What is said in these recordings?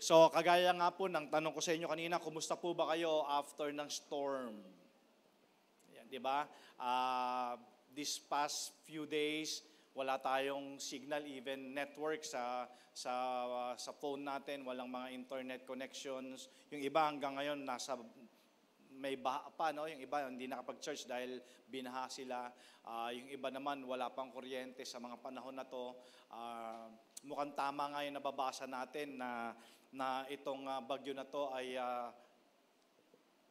So, kagaya nga po ng tanong ko sa inyo kanina, kumusta po ba kayo after ng storm? Yan, di ba? This past few days, wala tayong signal, even network sa phone natin, walang mga internet connections. Yung iba hanggang ngayon nasa may baha pa, no? Yung iba hindi nakapag-church dahil binaha sila. Yung iba naman wala pang kuryente sa mga panahon na to. Mukhang tama nga yung nababasa natin na itong bagyo na to ay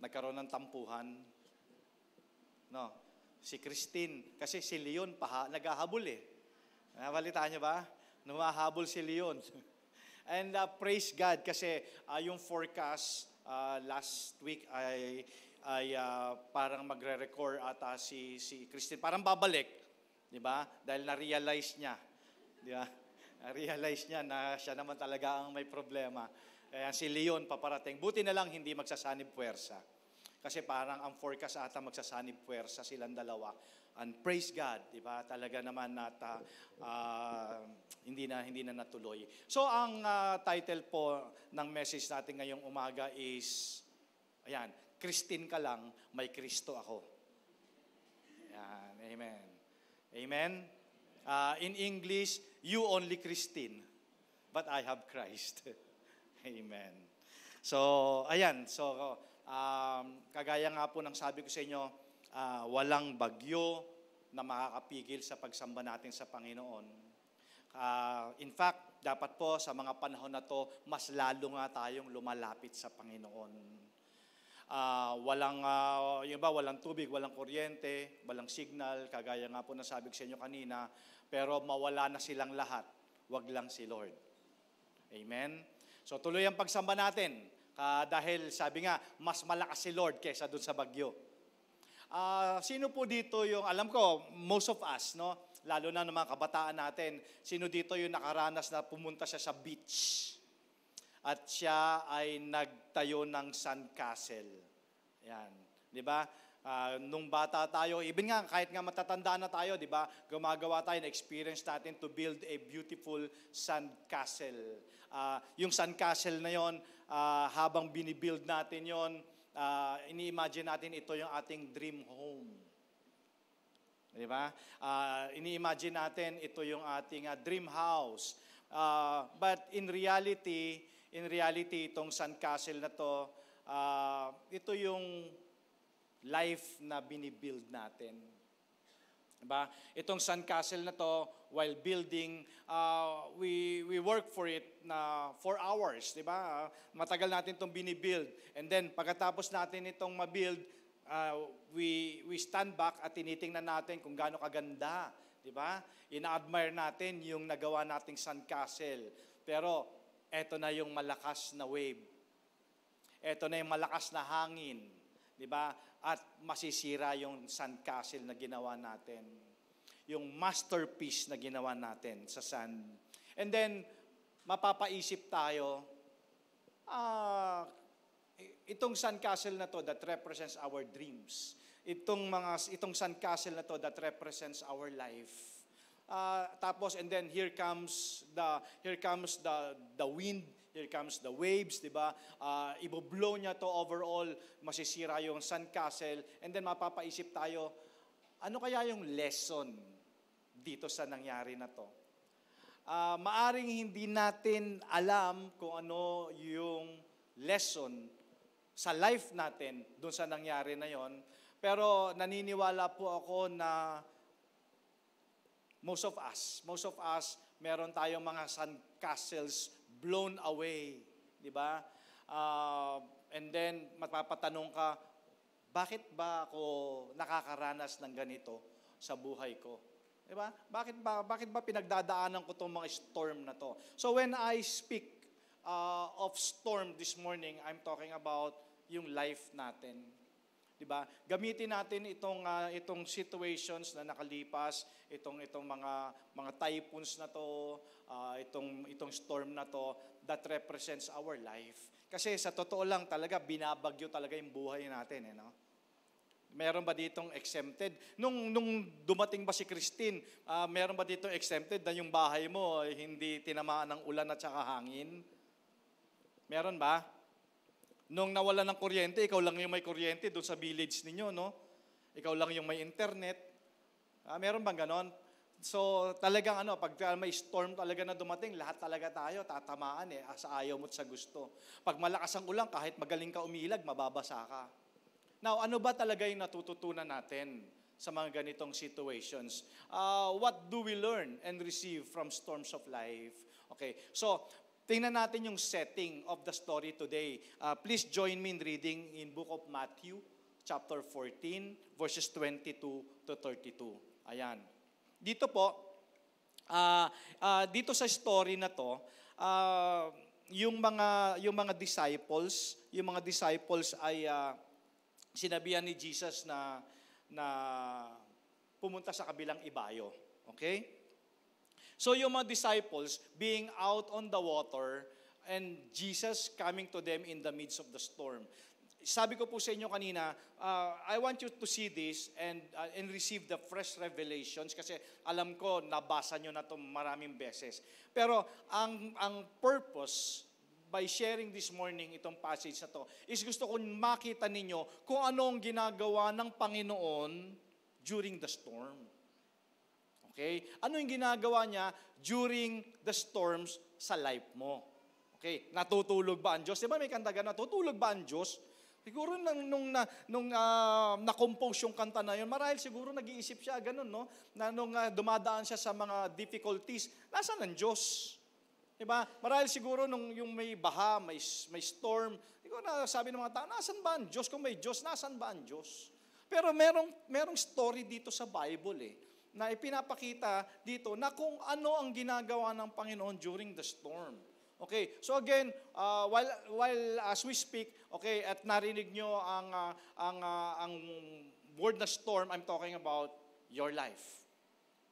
nagkaroon ng tampuhan. No? Si Christine, kasi si Leon naghahabol eh. Nabalitaan niyo ba? Numahabol si Leon. And praise God kasi yung forecast last week ay parang magre-record ata si Christine. Parang babalik, di ba? Dahil na-realize niya, di ba? Na-realize niya na siya naman talaga ang may problema. Kaya si Leon paparating. Buti na lang hindi magsasanib puwersa. Kasi parang ang forecast ata magsasanib puwersa silang dalawa. And praise God, di ba? Talaga naman hindi na natuloy. So ang title po ng message natin ngayong umaga is, ayan, Christine ka lang, may Kristo ako. Ayan, amen. Amen. In English, you only Christine, but I have Christ. Amen. So, ayan. So, kagaya nga po ng sabi ko sa inyo, walang bagyo na makakapigil sa pagsamba natin sa Panginoon. In fact, dapat po sa mga panahon na to, mas lalo nga tayong lumalapit sa Panginoon. Walang tubig, walang kuryente, walang signal, kagaya nga po na sabi ko sa inyo kanina, pero mawala na silang lahat, wag lang si Lord. Amen? So tuloy ang pagsamba natin, dahil sabi nga, mas malakas si Lord kaysa dun sa bagyo. Sino po dito yung, alam ko, most of us, no? Lalo na ng mga kabataan natin, sino dito yung nakaranas na pumunta siya sa beach at siya ay nagtayo ng sandcastle. Yan, di ba? Nung bata tayo, even nga kahit nga matatanda na tayo, di ba? Gumagawa tayo na experience natin to build a beautiful sandcastle. Yung sandcastle na yon, habang binibuild natin yon, ini-imagine natin ito yung ating dream home. Di ba? Ini-imagine natin ito yung ating dream house. But in reality, itong sandcastle na to, ito yung life na binibuild natin. Diba? Itong sandcastle na to, while building, we work for it na 4 hours, diba? Matagal natin itong binibuild. And then, pagkatapos natin itong mabuild, we stand back at tinitingnan natin kung gaano kaganda, diba? Ina-admire natin yung nagawa nating sandcastle. Pero, eto na yung malakas na wave. Eto na yung malakas na hangin, diba? At masisira yung sandcastle na ginawa natin. Yung masterpiece na ginawa natin sa sand. And then, mapapaisip tayo, itong sandcastle na to that represents our dreams. Itong sandcastle na to that represents our life. Tapos, and then here comes the wind, here comes the waves, di ba? Iboblow niya to overall, masisira yung sandcastle, and then mapapaisip tayo, ano kaya yung lesson dito sa nangyari na to? Maaring hindi natin alam kung ano yung lesson sa life natin dun sa nangyari na yon, pero naniniwala po ako na most of us, meron tayong mga sandcastles blown away, di ba? And then, mapapatanong ka, bakit ba ako nakakaranas ng ganito sa buhay ko? Di ba? Bakit ba pinagdadaanan ko itong mga storm na to? So when I speak of storm this morning, I'm talking about yung life natin. Diba? Gamitin natin itong situations na nakalipas, itong mga typhoons na to, itong storm na to that represents our life. Kasi sa totoo lang talaga binabagyo talaga yung buhay natin, no? Meron ba ditong exempted? Nung dumating ba si Christine, meron ba ditong exempted na yung bahay mo hindi tinamaan ng ulan at saka hangin? Meron ba? Nung nawala ng kuryente, ikaw lang yung may kuryente doon sa village ninyo, no? Ikaw lang yung may internet. Meron bang ganon? So talagang pag may storm talaga na dumating, lahat talaga tayo tatamaan sa ayaw mo at sa gusto. Pag malakas ang ulan, kahit magaling ka umilag, mababasa ka. Now, ano ba talaga yung natututunan natin sa mga ganitong situations? What do we learn and receive from storms of life? Okay, so tingnan natin yung setting of the story today. Please join me in reading in book of Matthew, chapter 14, verses 22 to 32. Ayan. Dito po, dito sa story na to, yung mga disciples ay sinabihan ni Jesus na pumunta sa kabilang ibayo. Okay? So yung mga disciples being out on the water and Jesus coming to them in the midst of the storm. Sabi ko po sa inyo kanina, I want you to see this and receive the fresh revelations kasi alam ko nabasa nyo na ito maraming beses. Pero ang purpose by sharing this morning itong passage na to is gusto ko makita ninyo kung ano ang ginagawa ng Panginoon during the storm. Okay? Ano yung ginagawa niya during the storms sa life mo? Okay? Natutulog ba ang Diyos? Diba may kanta ganun, natutulog ba ang Diyos? Siguro nung na-compose yung kanta na yun, marahil siguro nag-iisip siya, ganun, no? Na nung dumadaan siya sa mga difficulties, nasaan ang Diyos? Diba? Marahil siguro nung yung may baha, may storm, siguro na sabi ng mga tao, nasaan ba ang Diyos? Kung may Diyos, nasaan ba ang Diyos? Pero merong story dito sa Bible na ipinapakita dito na kung ano ang ginagawa ng Panginoon during the storm. Okay, so again, while as we speak, okay, at narinig nyo ang word na storm, I'm talking about your life.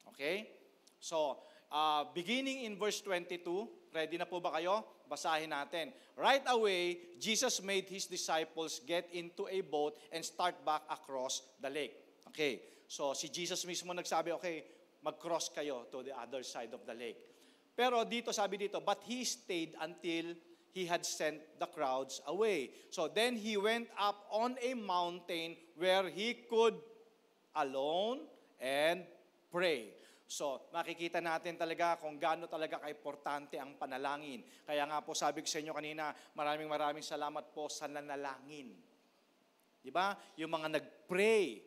Okay? So, beginning in verse 22, ready na po ba kayo? Basahin natin. Right away, Jesus made His disciples get into a boat and start back across the lake. Okay, so si Jesus mismo nagsabi, okay, mag-cross kayo to the other side of the lake. Pero dito, sabi dito, but He stayed until He had sent the crowds away. So then He went up on a mountain where He could alone and pray. So makikita natin talaga kung gaano talaga kaimportante ang panalangin. Kaya nga po sabi ko sa inyo kanina, maraming salamat po sa nanalangin. Diba? Yung mga nag-pray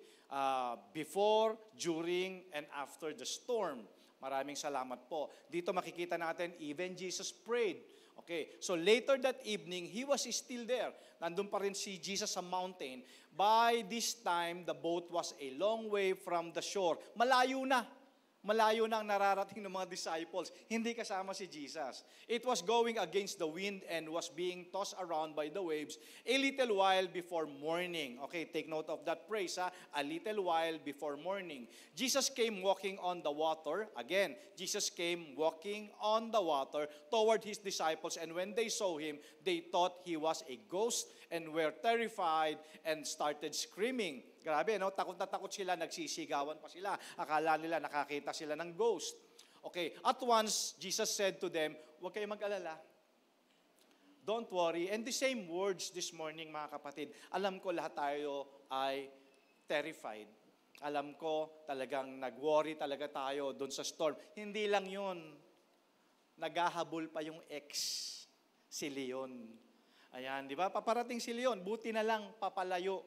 before, during, and after the storm. Maraming salamat po. Dito makikita natin, even Jesus prayed. Okay, so later that evening, He was still there. Nandun pa rin si Jesus sa mountain. By this time, the boat was a long way from the shore. Malayo na ang nararating ng mga disciples. Hindi kasama si Jesus. It was going against the wind and was being tossed around by the waves a little while before morning. Okay, take note of that phrase, a little while before morning. Jesus came walking on the water. Again, Jesus came walking on the water toward His disciples, and when they saw Him, they thought He was a ghost and were terrified and started screaming. Grabe, no? Takot na takot sila, nagsisigawan pa sila. Akala nila nakakita sila ng ghost. Okay, at once, Jesus said to them, huwag kayong mag-alala. Don't worry. And the same words this morning, mga kapatid. Alam ko lahat tayo ay terrified. Alam ko talagang nag-worry talaga tayo doon sa storm. Hindi lang yun. Naghahabol pa yung ex, si Leon. Ayan, di ba? Paparating si Leon. Buti na lang, papalayo.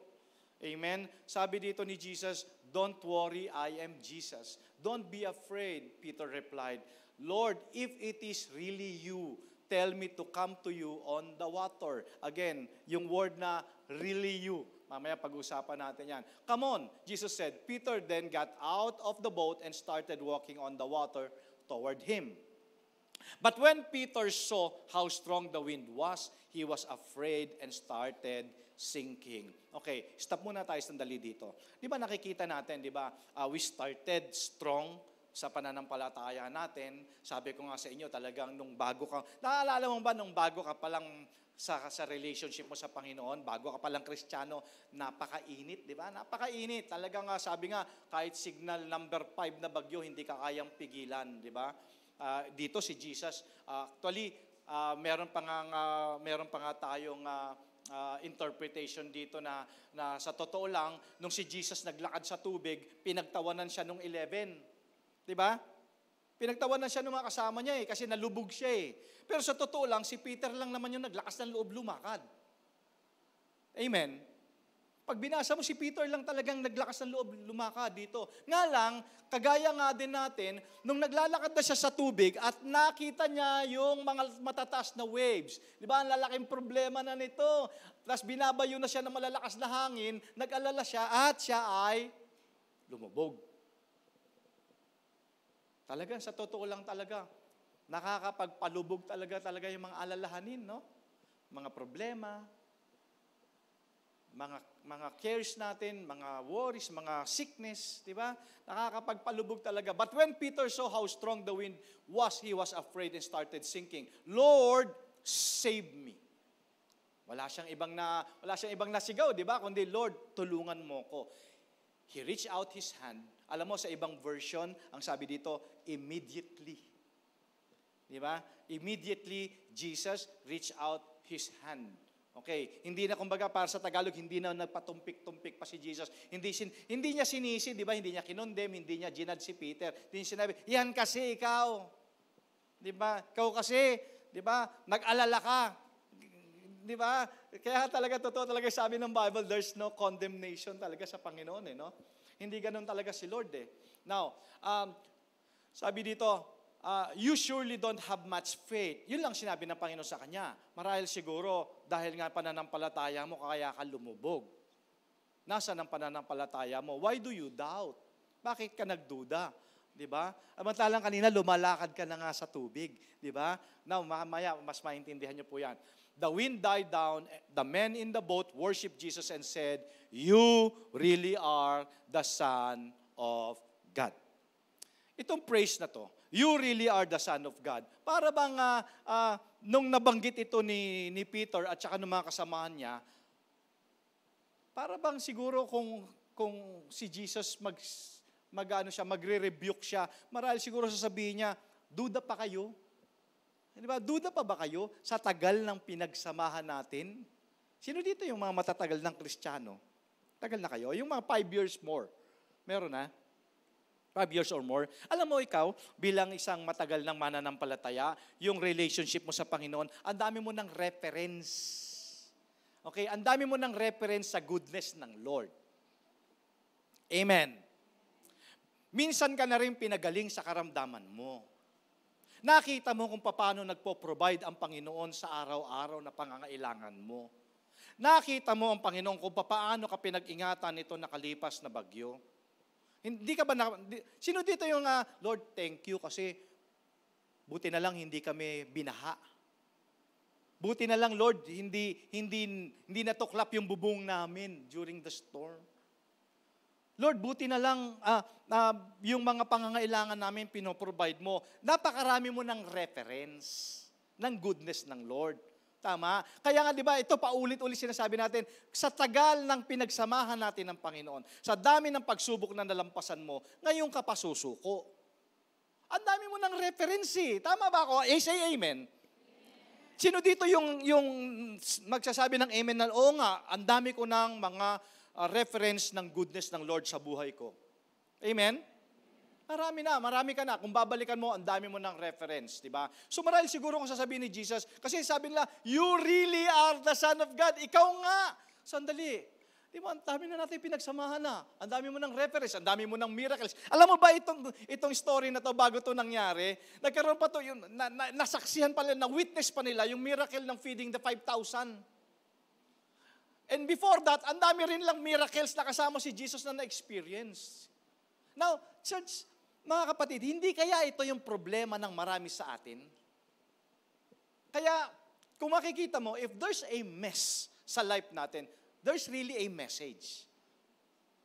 Amen? Sabi dito ni Jesus, don't worry, I am Jesus. Don't be afraid, Peter replied. Lord, if it is really you, tell me to come to you on the water. Again, yung word na really you. Mamaya pag-usapan natin yan. Come on, Jesus said. Peter then got out of the boat and started walking on the water toward him. But when Peter saw how strong the wind was, he was afraid and started sinking. Okay, stop muna tayo sandali dito. Di ba nakikita natin, di ba, we started strong sa pananampalataya natin. Sabi ko nga sa inyo, talagang nung bago ka, naalala mo ba nung bago ka palang sa relationship mo sa Panginoon, bago ka palang Kristiyano, napakainit, di ba? Napakainit. Talagang sabi nga, kahit signal number 5 na bagyo, hindi ka kayang pigilan, di ba? Dito si Jesus, actually, meron pa nga tayong interpretation dito na sa totoo lang, nung si Jesus naglakad sa tubig, pinagtawanan siya nung 11. Diba? Pinagtawanan siya ng mga kasama niya kasi nalubog siya Pero sa totoo lang, si Peter lang naman yung naglakas ng loob lumakad. Amen? Pag binasa mo, si Peter lang talagang naglakas ng loob lumakad dito. Nga lang, kagaya nga din natin, nung naglalakad na siya sa tubig at nakita niya yung mga matataas na waves. Di ba? Ang lalaking problema na nito. Tapos binabayo na siya ng malalakas na hangin, nag-alala siya at siya ay lumubog. Talagang sa totoo lang talaga, nakakapagpalubog talaga yung mga alalahanin, no? Mga problema, mga cares natin, mga worries, mga sickness, di ba? Nakakapagpalubog talaga. But when Peter saw how strong the wind was, he was afraid and started sinking. Lord, save me. Wala siyang ibang nasigaw, di ba? Kundi, Lord, tulungan mo ko. He reached out his hand. Alam mo, sa ibang version, ang sabi dito, immediately. Di ba? Immediately, Jesus reached out his hand. Okay, hindi na kumbaga para sa Tagalog, hindi na nagpatumpik-tumpik pa si Jesus. Hindi niya sinisi, di ba? Hindi niya kinondem, hindi niya ginad si Peter. Hindi niya sinabi, yan kasi ikaw. Di ba? Ikaw kasi, di ba? Nag-alala ka. Di ba? Kaya talaga, totoo talaga sabi ng Bible, there's no condemnation talaga sa Panginoon, no? Hindi ganun talaga si Lord, Now, sabi dito, you surely don't have much faith. Yun lang sinabi ng Panginoon sa kanya. Marahil siguro, dahil nga pananampalataya mo, kaya ka lumubog. Nasaan ang pananampalataya mo? Why do you doubt? Bakit ka nagduda? Diba? Amantalang kanina, lumalakad ka na nga sa tubig. Diba? Now, mamaya, mas maintindihan niyo po yan. The wind died down, the men in the boat worshiped Jesus and said, you really are the Son of God. Itong praise na to, you really are the Son of God. Para bang nung nabanggit ito ni Peter at saka ng mga kasamahan niya, para bang siguro kung si Jesus magre-rebuke siya, marahil siguro sasabihin niya, duda pa kayo? Di ba? Duda pa ba kayo sa tagal ng pinagsamahan natin? Sino dito yung mga matatagal ng Kristiyano? Tagal na kayo? Yung mga 5 years more. Meron na? 5 years or more. Alam mo ikaw, bilang isang matagal ng mananampalataya, yung relationship mo sa Panginoon, ang dami mo ng reference. Okay? Ang dami mo ng reference sa goodness ng Lord. Amen. Minsan ka na rin pinagaling sa karamdaman mo. Nakita mo kung paano nagpo-provide ang Panginoon sa araw-araw na pangangailangan mo. Nakita mo ang Panginoon kung paano ka pinag-ingatan nito nakalipas na bagyo. Hindi ka ba sino dito yung Lord, thank you kasi buti na lang hindi kami binaha. Buti na lang Lord, hindi natuklap yung bubong namin during the storm. Lord, buti na lang yung mga pangangailangan namin pinoprovide mo. Napakarami mo ng reference ng goodness ng Lord. Tama? Kaya nga, di ba, ito paulit-ulit sinasabi natin, sa tagal ng pinagsamahan natin ng Panginoon, sa dami ng pagsubok na nalampasan mo, ngayon ka pa susuko. Ang dami mo ng reference Tama ba ako? Say amen. Sino dito yung magsasabi ng amen na, oo nga, ang dami ko ng mga reference ng goodness ng Lord sa buhay ko. Amen? Marami ka na. Kung babalikan mo, ang dami mo ng reference, di ba? So marahil siguro kung sasabihin ni Jesus, kasi sabi nila, you really are the Son of God. Ikaw nga. Sandali. Di ba, ang dami na natin pinagsamahan na. Ang dami mo ng reference, ang dami mo ng miracles. Alam mo ba itong story na to bago to nangyari? Nagkaroon pa to, nasaksihan pa nila, na-witness pa nila yung miracle ng feeding the 5,000. And before that, ang dami rin lang miracles na kasama si Jesus na na-experience. Now, church, mga kapatid, hindi kaya ito yung problema ng marami sa atin? Kaya, kung makikita mo, if there's a mess sa life natin, there's really a message.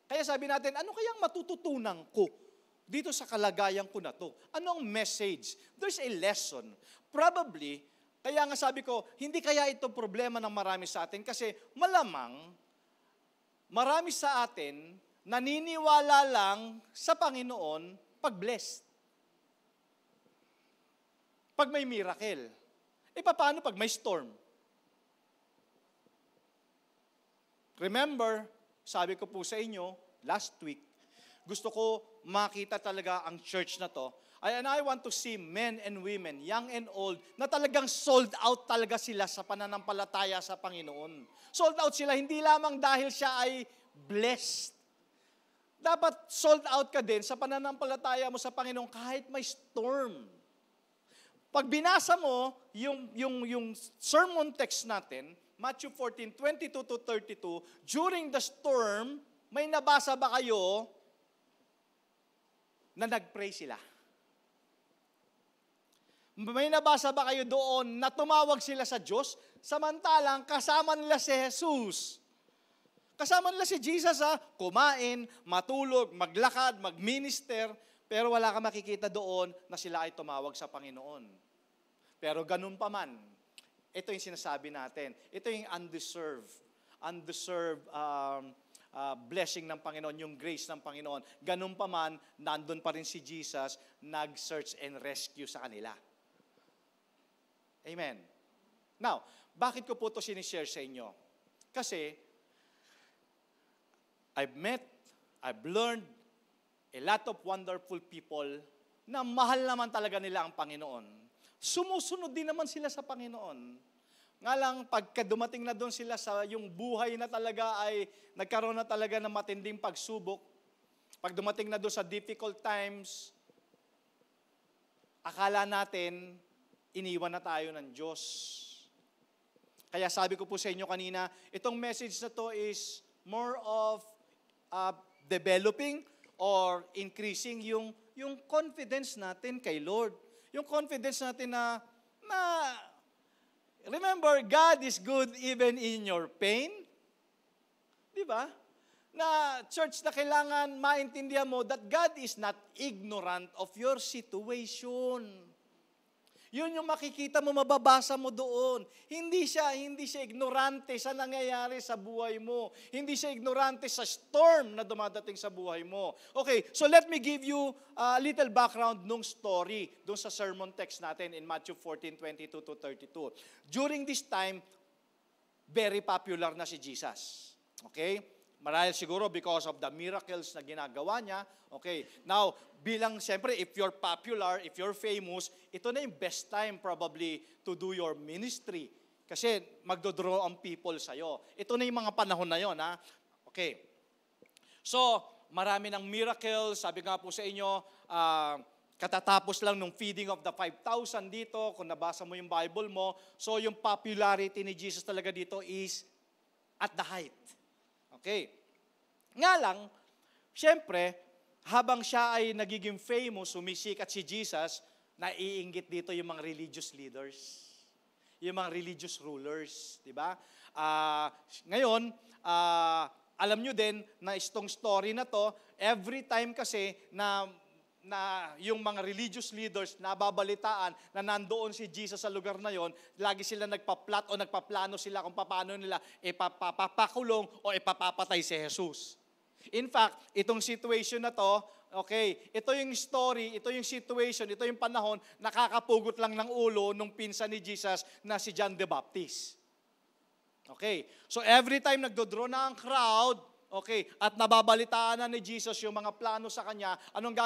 Kaya sabi natin, ano kayang matututunan ko dito sa kalagayan ko na to? Anong message? There's a lesson. Probably, kaya nga sabi ko, hindi kaya ito problema ng marami sa atin kasi malamang marami sa atin naniniwala lang sa Panginoon pag blessed. Pag may miracle. Paano pag may storm? Remember, sabi ko po sa inyo, last week, gusto ko makita talaga ang church na to. And I want to see men and women, young and old, na talagang sold out talaga sila sa pananampalataya sa Panginoon. Sold out sila, hindi lamang dahil siya ay blessed. Dapat sold out ka din sa pananampalataya mo sa Panginoon kahit may storm. Pag binasa mo yung sermon text natin, Matthew 14:22-32, during the storm, may nabasa ba kayo na nag-pray sila? May nabasa ba kayo doon na tumawag sila sa Diyos, samantalang kasama nila si Jesus? Kasama nila si Jesus, kumain, matulog, maglakad, magminister, pero wala ka makikita doon na sila ay tumawag sa Panginoon. Pero ganun pa man, ito yung sinasabi natin. Ito yung undeserved blessing ng Panginoon, yung grace ng Panginoon. Ganun pa man, nandun pa rin si Jesus, nag-search and rescue sa kanila. Amen. Now, bakit ko po ito sinishare sa inyo? Kasi, I've learned a lot of wonderful people na mahal naman talaga nila ang Panginoon. Sumusunod din naman sila sa Panginoon. Nga lang, pagka dumating na doon sila sa yung buhay na talaga ay nagkaroon na talaga ng matinding pagsubok, pag dumating na doon sa difficult times, akala natin, iniwan na tayo ng Diyos. Kaya sabi ko po sa inyo kanina, itong message na to is more of developing or increasing yung confidence natin kay Lord. Yung confidence natin na remember, God is good even in your pain. Di ba? Na church na kailangan maintindihan mo that God is not ignorant of your situation. Yun yung makikita mo, mababasa mo doon. Hindi siya ignorante sa nangyayari sa buhay mo. Hindi siya ignorante sa storm na dumadating sa buhay mo. Okay, so let me give you a little background nung story doon sa sermon text natin in Matthew 14:22-32. During this time, very popular na si Jesus. Okay? Marahil siguro because of the miracles na ginagawa niya. Okay, now, bilang siyempre, if you're popular, if you're famous, ito na yung best time probably to do your ministry. Kasi magdodraw ang people sa'yo. Ito na yung mga panahon na yon, ha? Okay. So, marami ng miracles. Sabi nga po sa inyo, katatapos lang nung feeding of the 5,000 dito, kung nabasa mo yung Bible mo. So, yung popularity ni Jesus talaga dito is at the height. Okay. Nga lang, siyempre, habang siya ay nagiging famous, sumisikat si Jesus, naiinggit dito yung mga religious leaders, yung mga religious rulers, di ba? Ngayon, alam nyo din na itong story na to, every time kasi na yung mga religious leaders nababalitaan na nandoon si Jesus sa lugar na yon, lagi sila nagpa-plot o nagpaplano sila kung paano nila ipapakulong o ipapapatay si Jesus. In fact, itong situation na to, okay, ito yung story, ito yung situation, ito yung panahon, nakakapugot lang ng ulo nung pinsan ni Jesus na si John the Baptist. Okay, so every time nagdodraw na ang crowd, okay, at nababalitaan na ni Jesus yung mga plano sa kanya, anong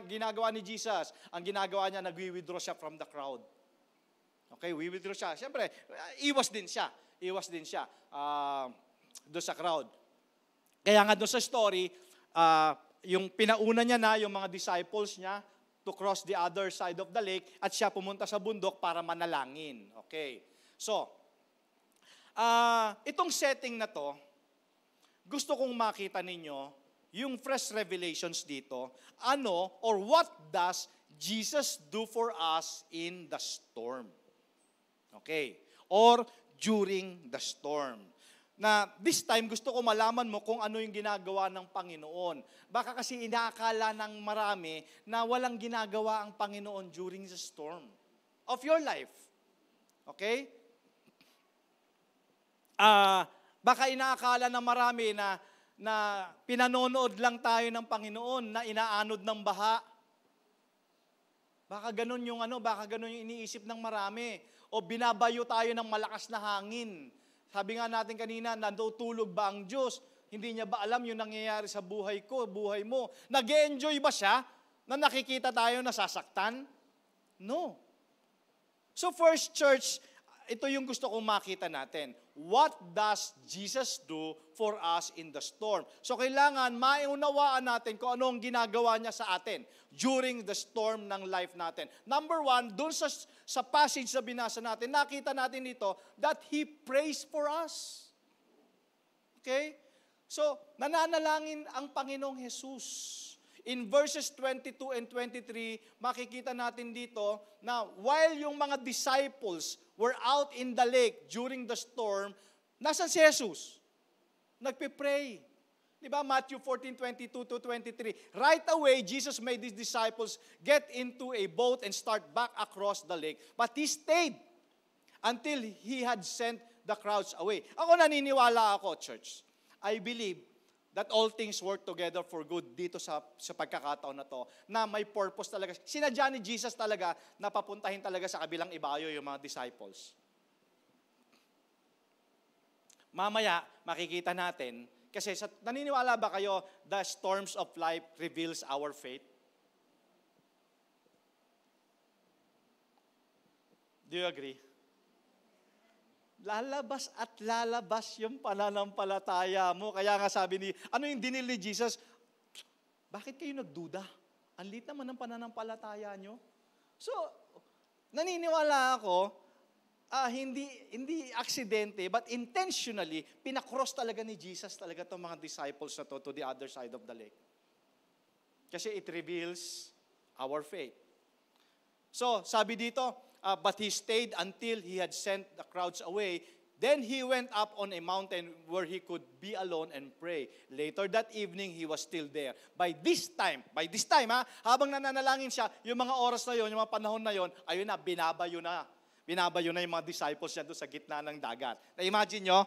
ginagawa ni Jesus? Ang ginagawa niya, nag-withdraw siya from the crowd. Okay, withdraw siya. Siyempre, iwas din siya doon sa crowd. Kaya nga doon sa story, yung pinauna niya na, yung mga disciples niya, to cross the other side of the lake, at siya pumunta sa bundok para manalangin. Okay, so, itong setting na to, gusto kong makita ninyo yung fresh revelations dito. Ano or what does Jesus do for us in the storm? Okay. Or during the storm. Na this time gusto ko malaman mo kung ano yung ginagawa ng Panginoon. Baka kasi inaakala ng marami na walang ginagawa ang Panginoon during the storm of your life. Okay? Baka inaakala ng marami na pinanonood lang tayo ng Panginoon na inaanod ng baha. Baka ganun yung iniisip ng marami. O binabayo tayo ng malakas na hangin. Sabi nga natin kanina, natutulog ba ang Diyos? Hindi niya ba alam yung nangyayari sa buhay ko, buhay mo? Nag-e-enjoy ba siya na nakikita tayo nasasaktan? No. So first church, ito yung gusto kong makita natin. What does Jesus do for us in the storm? So kailangan maunawaan natin kung ano ang ginagawa niya sa atin during the storm ng life natin. Number one, dun sa passage na binasa natin, nakita natin dito that He prays for us. Okay? So, nananalangin ang Panginoong Jesus. In verses 22 and 23, makikita natin dito na while yung mga disciples were out in the lake during the storm, nasan si Jesus? Nagpe-pray. Diba? Matthew 14:22 to 23. Right away, Jesus made His disciples get into a boat and start back across the lake. But He stayed until He had sent the crowds away. Ako naniniwala ako, church. I believe that all things work together for good dito sa pagkakataon na to, na may purpose talaga. Sinadya ni Jesus talaga na papuntahin talaga sa kabilang ibayo yung mga disciples. Mamaya, makikita natin, kasi naniniwala ba kayo, the storms of life reveals our faith? Do you agree? Lalabas at lalabas yung pananampalataya mo. Kaya nga sabi ni, ano yung dinil ni Jesus? Bakit kayo nagduda? Ang liit naman ng pananampalataya nyo. So, naniniwala ako, hindi aksidente, but intentionally, pinakross talaga ni Jesus talaga itong mga disciples na to the other side of the lake. Kasi it reveals our faith. So, sabi dito, but He stayed until He had sent the crowds away. Then He went up on a mountain where He could be alone and pray. Later that evening, He was still there. By this time, habang nananalangin siya, yung mga oras na yon, yung mga panahon na yon, ayun na, binabayo na. Binabayo na yung mga disciples niya doon sa gitna ng dagat. Na-imagine nyo?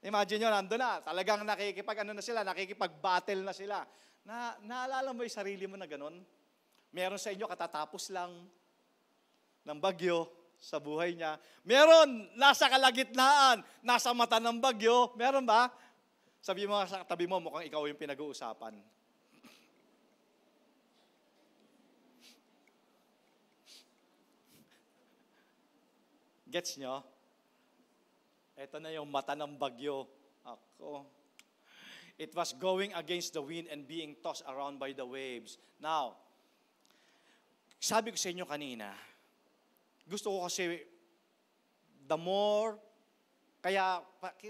Imagine nyo, nandun na. Talagang nakikipag-battle na sila. Naalala mo yung sarili mo na ganun? Meron sa inyo, katatapos lang ng bagyo sa buhay niya. Meron, nasa kalagitnaan, nasa mata ng bagyo. Meron ba? Sabi mo sa tabi mo, mukhang ikaw yung pinag-uusapan. Gets nyo? Ito na yung mata ng bagyo. Ako. It was going against the wind and being tossed around by the waves. Now, sabi ko sa inyo kanina, gusto ko kasi the more, kaya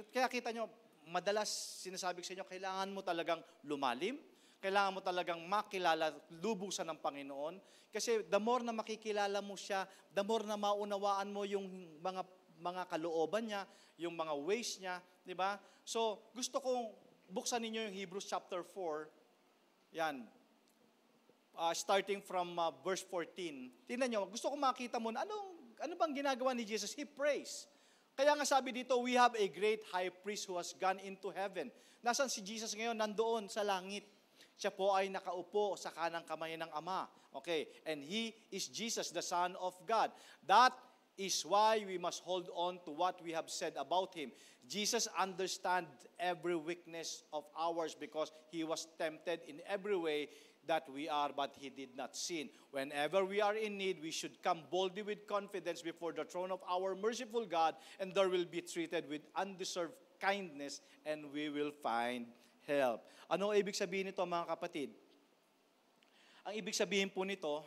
kita nyo, madalas sinasabi ko sa inyo, kailangan mo talagang lumalim, kailangan mo talagang makilala, lubusan ng Panginoon, kasi the more na makikilala mo siya, the more na maunawaan mo yung mga kalooban niya, yung mga ways niya, di ba? So, gusto kong buksan ninyo yung Hebrews chapter 4, yan, starting from verse 14. Tingnan nyo, gusto ko makita mo na ano bang ginagawa ni Jesus? He prays. Kaya nga sabi dito, we have a great high priest who has gone into heaven. Nasaan si Jesus ngayon? Nandoon sa langit. Siya po ay nakaupo sa kanang kamay ng Ama. Okay, and He is Jesus, the Son of God. That is why we must hold on to what we have said about Him. Jesus understands every weakness of ours because He was tempted in every way that we are, but He did not sin. Whenever we are in need, we should come boldly with confidence before the throne of our merciful God, and there will be treated with undeserved kindness, and we will find help. Ano ibig sabihin nito, mga kapatid? Ang ibig sabihin po nito,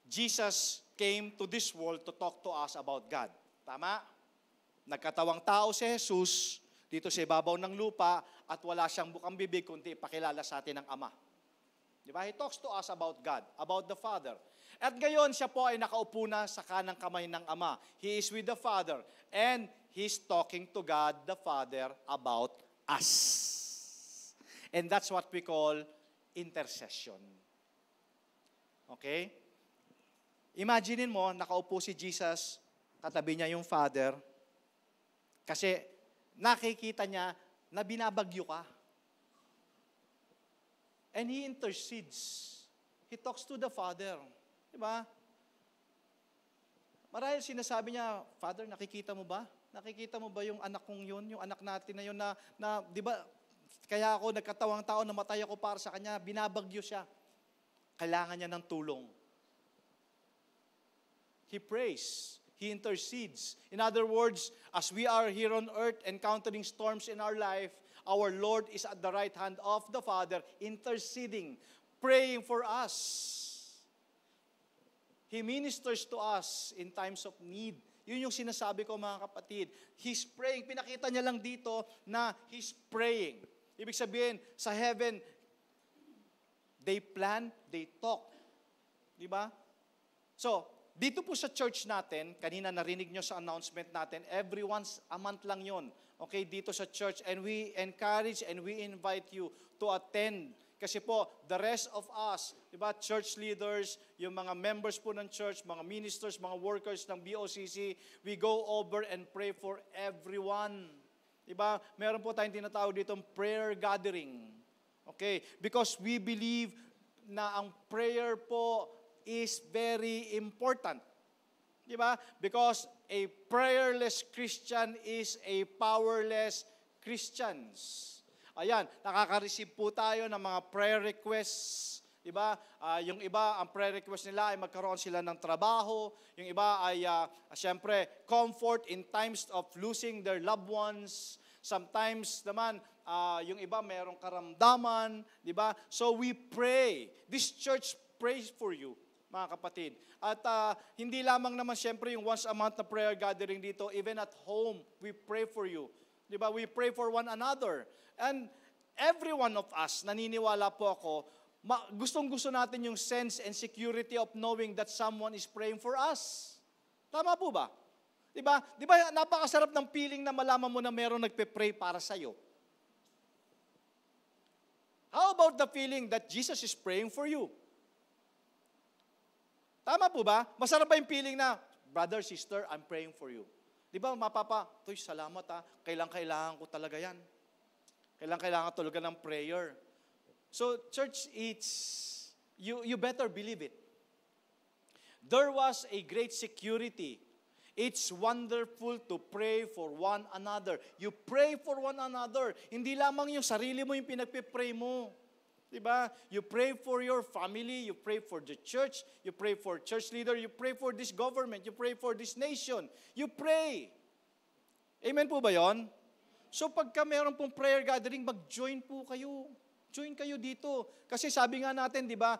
Jesus came to this world to talk to us about God. Tama? Nagkatawang tao si Jesus dito sa ibabaw ng lupa at wala siyang bukang bibig kundi ipakilala sa atin ng Ama. Di ba? He talks to us about God, about the Father. At ngayon, siya po ay nakaupo na sa kanang kamay ng Ama. He is with the Father. And He's talking to God, the Father, about us. And that's what we call intercession. Okay? Imaginin mo, nakaupo si Jesus, katabi niya yung Father, kasi nakikita niya na binabagyo ka. And He intercedes. He talks to the Father. Diba? Marahil sinasabi niya, Father, nakikita mo ba? Nakikita mo ba yung anak kong yun? Yung anak natin na yun na di ba, kaya ako nagkatawang tao, namatay ako para sa kanya, binabagyo siya. Kailangan niya ng tulong. He prays. He intercedes. In other words, as we are here on earth encountering storms in our life, our Lord is at the right hand of the Father, interceding, praying for us. He ministers to us in times of need. Yun yung sinasabi ko, mga kapatid. He's praying. Pinakita niya lang dito na He's praying. Ibig sabihin, sa heaven, they plan, they talk. Di ba? So, dito po sa church natin, kanina narinig nyo sa announcement natin, every once a month lang yon. Okay, dito sa church. And we encourage and we invite you to attend. Kasi po, the rest of us, diba, church leaders, yung mga members po ng church, mga ministers, mga workers ng BOCC, we go over and pray for everyone. Diba, meron po tayong tinatawag ditong prayer gathering. Okay, because we believe na ang prayer po is very important. Diba? Because a prayerless Christian is a powerless Christians. Ayan, nakaka-receive po tayo ng mga prayer requests. Diba? Yung iba, ang prayer request nila ay magkaroon sila ng trabaho. Yung iba ay, siyempre, comfort in times of losing their loved ones. Sometimes naman, yung iba mayroong karamdaman. Diba? So we pray. This church prays for you, mga kapatid. At hindi lamang naman siyempre yung once a month na prayer gathering dito, even at home, we pray for you. Diba? We pray for one another. And every one of us, naniniwala po ako, gustong-gusto natin yung sense and security of knowing that someone is praying for us. Tama po ba? Diba? Diba napakasarap ng feeling na malaman mo na mayroong nagpe-pray para sa'yo? How about the feeling that Jesus is praying for you? Tama po ba? Masarap ba yung feeling na, brother, sister, I'm praying for you. Di ba, mapapa, Toy, salamat ha, kailangan ko talaga yan. Kailangan talaga ng prayer. So, church, you better believe it. There was a great security. It's wonderful to pray for one another. You pray for one another. Hindi lamang yung sarili mo yung pinagpipray mo. Diba? You pray for your family, you pray for the church, you pray for church leader, you pray for this government, you pray for this nation. You pray. Amen po ba yon? So pagka meron pong prayer gathering, mag-join po kayo. Join kayo dito. Kasi sabi nga natin, di ba,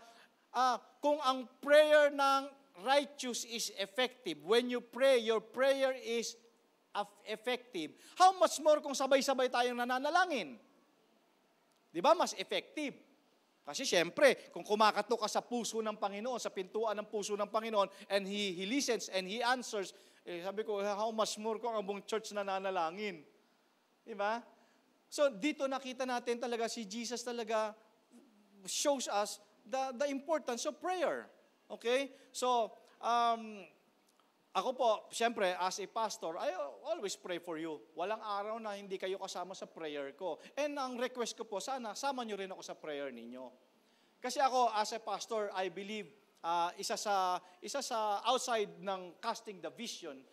kung ang prayer ng righteous is effective, when you pray, your prayer is effective, how much more kung sabay-sabay tayong nananalangin? Di ba? Mas effective. Kasi syempre, kung kumakato ka sa puso ng Panginoon, sa pintuan ng puso ng Panginoon, and He listens and He answers, sabi ko, how much more kung ang buong church nananalangin? Diba? So, dito nakita natin talaga si Jesus talaga shows us the importance of prayer. Okay? So, ako po, siyempre, as a pastor, I always pray for you. Walang araw na hindi kayo kasama sa prayer ko. And ang request ko po, sana, sama nyo rin ako sa prayer ninyo. Kasi ako, as a pastor, I believe, isa sa outside ng casting the vision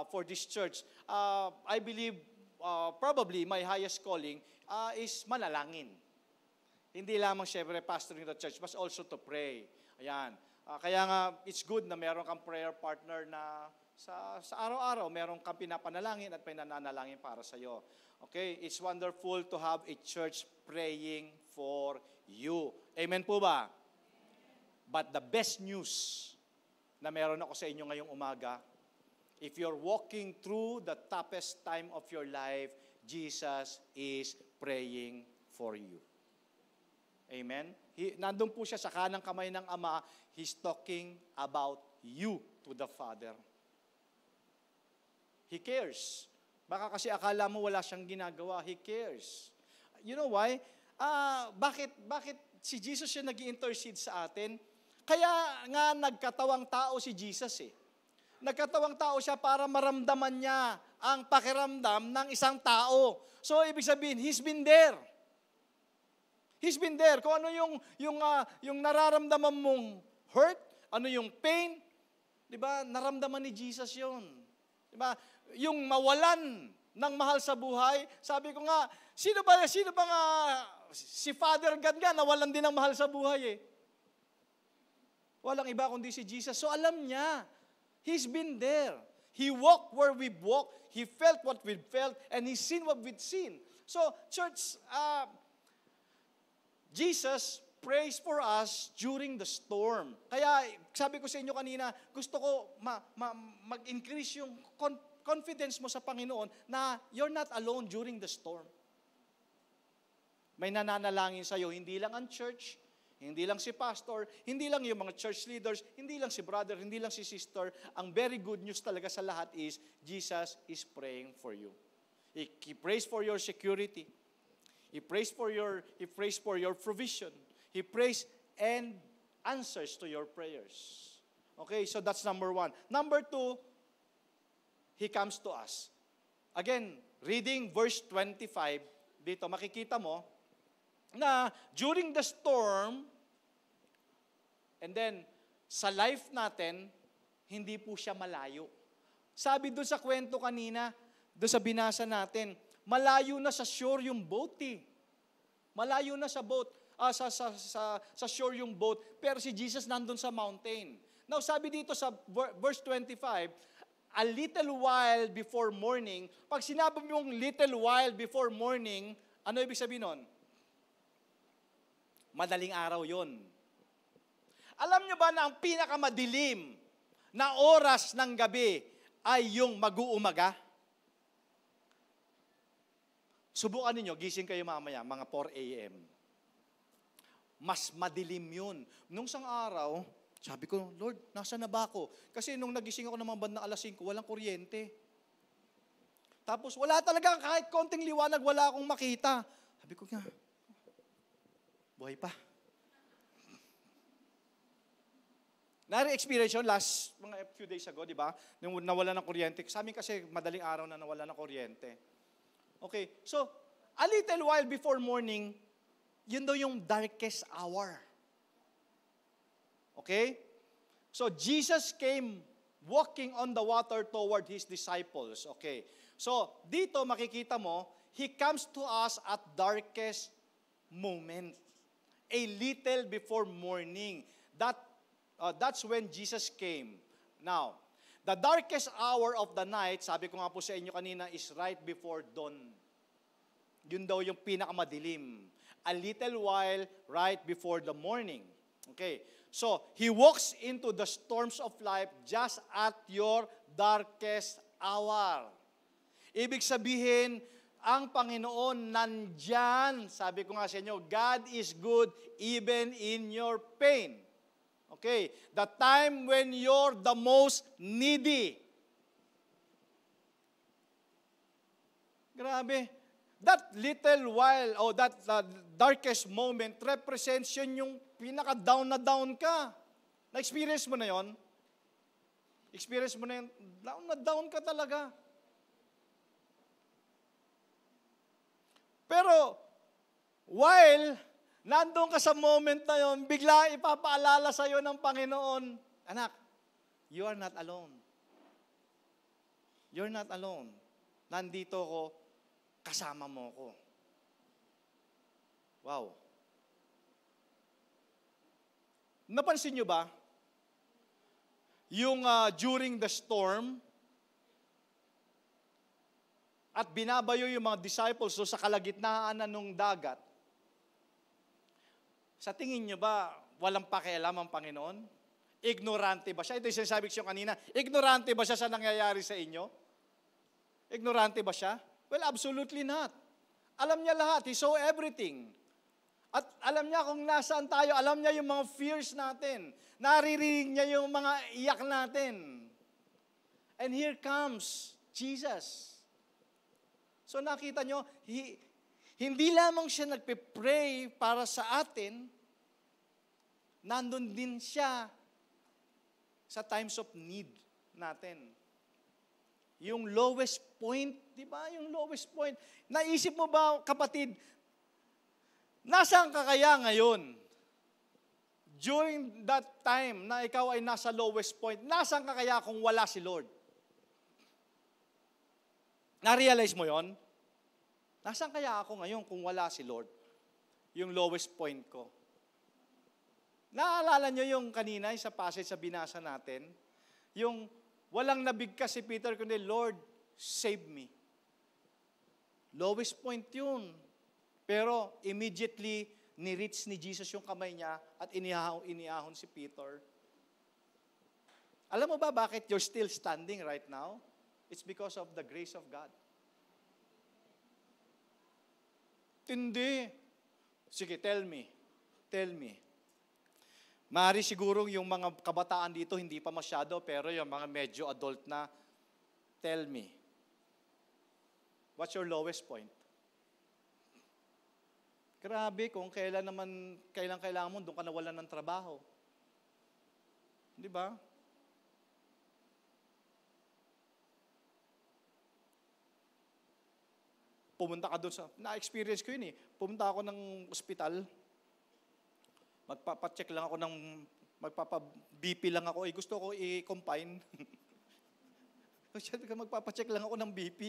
for this church, I believe, probably my highest calling is manalangin. Hindi lamang siyempre pastoring the church, but also to pray. Ayan. Kaya nga, it's good na meron kang prayer partner na sa araw-araw, meron kang pinapanalangin at pinananalangin para sa iyo. Okay? It's wonderful to have a church praying for you. Amen po ba? But the best news na meron ako sa inyo ngayong umaga, if you're walking through the toughest time of your life, Jesus is praying for you. Amen? Nandun po siya sa kanang kamay ng Ama. He's talking about you to the Father. He cares. Baka kasi akala mo wala siyang ginagawa. He cares. You know why? Bakit si Jesus siya nag-intercede sa atin? Kaya nga nagkatawang tao si Jesus eh. Nagkatawang tao siya para maramdaman niya ang pakiramdam ng isang tao. So, ibig sabihin, He's been there. He's been there. Kung ano yung nararamdaman mong hurt, ano yung pain, Di ba? Naramdaman ni Jesus yun. Di ba? Yung mawalan ng mahal sa buhay, sabi ko nga, sino ba nga, si Father God nga, nawalan din ng mahal sa buhay eh. Walang iba kundi si Jesus. So alam niya, He's been there. He walked where we've walked, He felt what we've felt, and He's seen what we've seen. So, church, Jesus prays for us during the storm. Kaya, sabi ko sa inyo kanina, gusto ko mag-increase yung confidence mo sa Panginoon na you're not alone during the storm. May nananalangin sa'yo, hindi lang ang church, hindi lang si pastor, hindi lang yung mga church leaders, hindi lang si brother, hindi lang si sister. Ang very good news talaga sa lahat is, Jesus is praying for you. He prays for your security. He prays for your provision. He prays and answers to your prayers. Okay, so that's number 1. Number 2, He comes to us. Again, reading verse 25, dito makikita mo na during the storm, and then sa life natin, hindi po siya malayo. Sabi doon sa kwento kanina, doon sa binasa natin, malayo na sa shore yung boat eh. Malayo na sa boat, sa shore yung boat, pero si Jesus nandun sa mountain. Now sabi dito sa verse 25, a little while before morning, pag sinabi mo yung little while before morning, ano ibig sabihin nun? Madaling araw yon. Alam nyo ba na ang pinakamadilim na oras ng gabi ay yung mag-uumaga? Subukan ninyo, gising kayo mamaya, mga 4 a.m. Mas madilim yun. Nung isang araw, sabi ko, Lord, nasa na ba ako? Kasi nung nagising ako ng mga bandang alas 5, walang kuryente. Tapos wala talaga, kahit konting liwanag, wala akong makita. Sabi ko nga, buhay pa. Nari-experience yun last, mga few days ago, di ba? Nung nawala ng kuryente. Sa amin kasi madaling araw na nawala ng kuryente. Okay, so, a little while before morning, yun daw yung darkest hour. Okay? So, Jesus came walking on the water toward His disciples. Okay. So, dito makikita mo, He comes to us at darkest moment. A little before morning. That's when Jesus came. Now, the darkest hour of the night, sabi ko nga po sa inyo kanina, is right before dawn. Yun daw yung pinakamadilim. A little while right before the morning. Okay. So, He walks into the storms of life just at your darkest hour. Ibig sabihin, ang Panginoon nandyan. Sabi ko nga sa inyo, God is good even in your pain. Okay. The time when you're the most needy. Grabe. That little while, that darkest moment represents yun yung pinaka-down na down ka. Na-experience mo na yon? Experience mo na yun? Down ka talaga. Pero, while nandun ka sa moment na yon, bigla ipapaalala sa'yo ng Panginoon, anak, you are not alone. You're not alone. Nandito ko, kasama mo ko. Wow. Napansin nyo ba? Yung during the storm, at binabayo yung mga disciples sa kalagitnaan na nung dagat, sa tingin nyo ba, walang pakialam ang Panginoon? Ignorante ba siya? Ito yung sinasabi ko kanina, ignorante ba siya sa nangyayari sa inyo? Ignorante ba siya? Well, absolutely not. Alam niya lahat. He saw everything. At alam niya kung nasaan tayo. Alam niya yung mga fears natin. Naririnig niya yung mga iyak natin. And here comes Jesus. So nakita nyo, hindi lamang siya nagpe-pray para sa atin, nandun din siya sa times of need natin. Yung lowest point, di ba? Yung lowest point. Naisip mo ba, kapatid, nasaan ka kaya ngayon? during that time na ikaw ay nasa lowest point, nasaan ka kaya kung wala si Lord? Na-realize mo yon? Nasaan kaya ako ngayon kung wala si Lord? Yung lowest point ko. Naalala nyo yung kanina, sa passage sa binasa natin? Yung walang nabigkas si Peter kundi, Lord, save me. Lowest point yun. Pero immediately, ni-reach ni Jesus yung kamay niya at iniahon si Peter. Alam mo ba bakit you're still standing right now? It's because of the grace of God. Hindi. Sige, tell me. Tell me. Maaari siguro yung mga kabataan dito hindi pa masyado, pero yung mga medyo adult na, tell me. What's your lowest point? Grabe, kung kailangan mo, doon ka nawalan ng trabaho. Di ba? Pumunta ka doon na-experience ko yun eh. Pumunta ako ng ospital, magpapacheck lang ako magpapa-BP lang ako, gusto ko i-confine. Magpapacheck lang ako ng BP.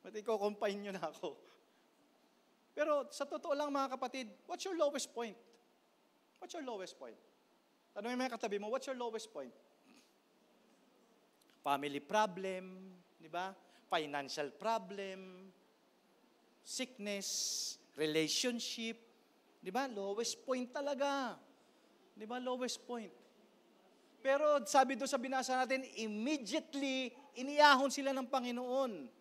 Ba't i-confine nyo na ako? Pero sa totoo lang mga kapatid, what's your lowest point? What's your lowest point? Tanungin mo yung katabi mo, what's your lowest point? Family problem, di ba? Financial problem, sickness, relationship, di ba? Lowest point talaga. Di ba? Lowest point. Pero sabi doon sa binasa natin, immediately, iniahon sila ng Panginoon.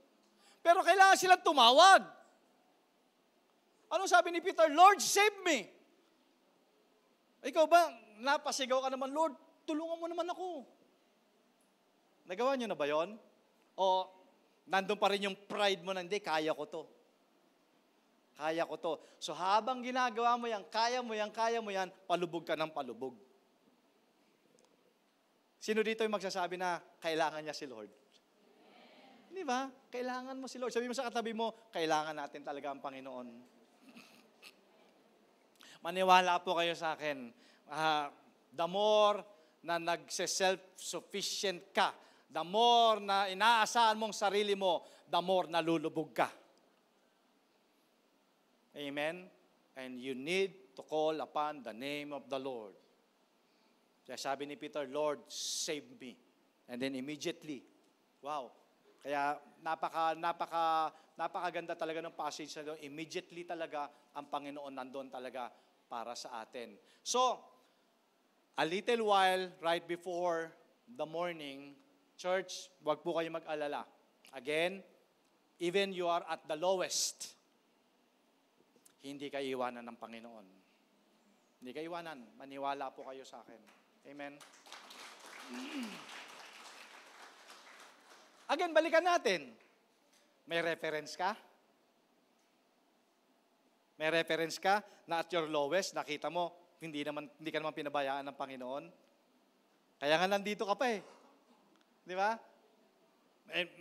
Pero kailangan silang tumawag. Ano sabi ni Peter? Lord, save me. Ikaw ba, napasigaw ka naman, Lord, tulungan mo naman ako. Nagawa niyo na ba yon? O nandun pa rin yung pride mo na, hindi, kaya ko to. Kaya ko to. So habang ginagawa mo yan, kaya mo yan, palubog ka ng palubog. Sino dito yung magsasabi na kailangan niya si Lord? Di ba? Kailangan mo si Lord. Sabi mo sa katabi mo, kailangan natin talaga ang Panginoon. Maniwala po kayo sa akin. The more na nagse-self-sufficient ka, the more na inaasahan mong sarili mo, the more nalulubog ka. Amen? And you need to call upon the name of the Lord. Kaya sabi ni Peter, Lord, save me. And then immediately, wow. Kaya napakaganda talaga ng passage na doon. Immediately talaga, ang Panginoon nandun talaga para sa atin. So, a little while right before the morning, church, wag po kayo mag-alala. Again, even you are at the lowest, hindi kayo iwanan ng Panginoon. Hindi kayo iwanan. Maniwala po kayo sa akin. Amen? Again, balikan natin. May reference ka? May reference ka na at your lowest, nakita mo, hindi ka naman pinabayaan ng Panginoon. Kaya nga nandito ka pa eh. Di ba?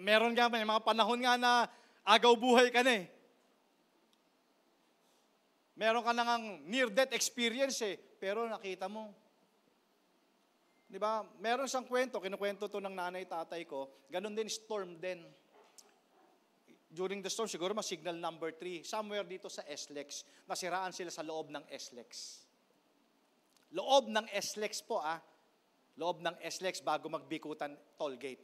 Meron nga, may mga panahon nga na agaw buhay ka na eh. Meron ka nang near-death experience eh, pero nakita mo. Di ba? Meron isang kwento, kinukwento to ng nanay, tatay ko, ganun din, storm din. During the storm, siguro signal number 3, somewhere dito sa SLEX, nasiraan sila sa loob ng SLEX. Loob ng SLEX po loob ng SLEX bago magbikutan toll gate.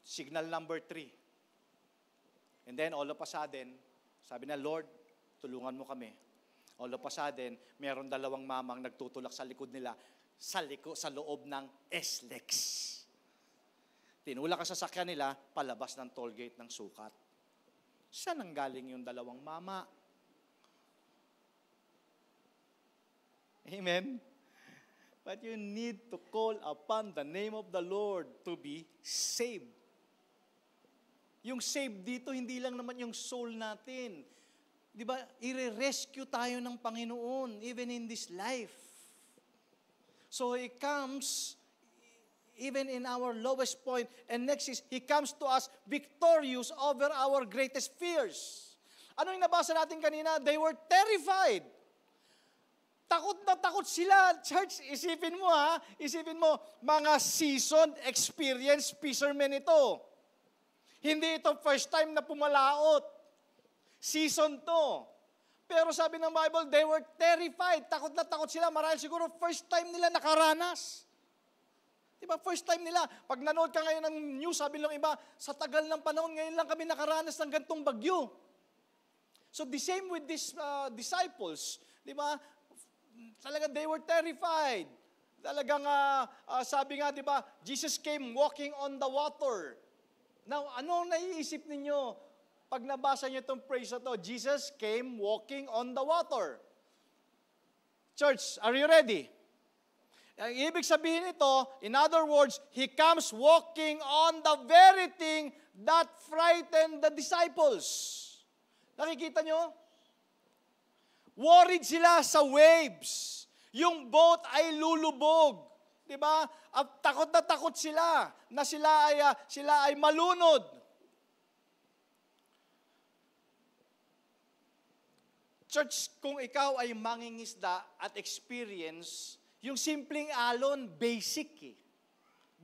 Signal number 3. And then all of a sudden, sabi na, Lord, tulungan mo kami. All of a sudden, meron dalawang mamang nagtutulak sa likod nila, sa loob ng SLEX. Tinulak ka sa sakyan nila, palabas ng toll gate ng sukat. Saan nanggaling yung dalawang mama? Amen? But you need to call upon the name of the Lord to be saved. Yung saved dito, hindi lang naman yung soul natin. Di ba? I-rescue tayo ng Panginoon, even in this life. So He comes even in our lowest point. And next is, He comes to us victorious over our greatest fears. Ano yung nabasa natin kanina? They were terrified. Takot na takot sila. Church, isipin mo ha. Isipin mo, mga seasoned, experienced fishermen ito. Hindi ito first time na pumalaot. Season to. Pero sabi ng Bible, they were terrified. Takot na takot sila. Marahil siguro first time nila nakaranas. Diba? First time nila. Pag nanood ka ngayon ng news, sabi ng iba, sa tagal ng panahon, ngayon lang kami nakaranas ng gantong bagyo. So the same with these disciples. Diba? Talaga, they were terrified. Talagang, sabi nga, diba, Jesus came walking on the water. Now, ano naiisip ninyo pag nabasa niyo itong phrase na to? Jesus came walking on the water. Church, are you ready? Ang ibig sabihin ito, in other words, He comes walking on the very thing that frightened the disciples. Nakikita nyo? Worried sila sa waves. Yung boat ay lulubog. Diba? At takot na takot sila na sila ay malunod. Church, kung ikaw ay mangingisda at experience, yung simpleng alon, basic eh.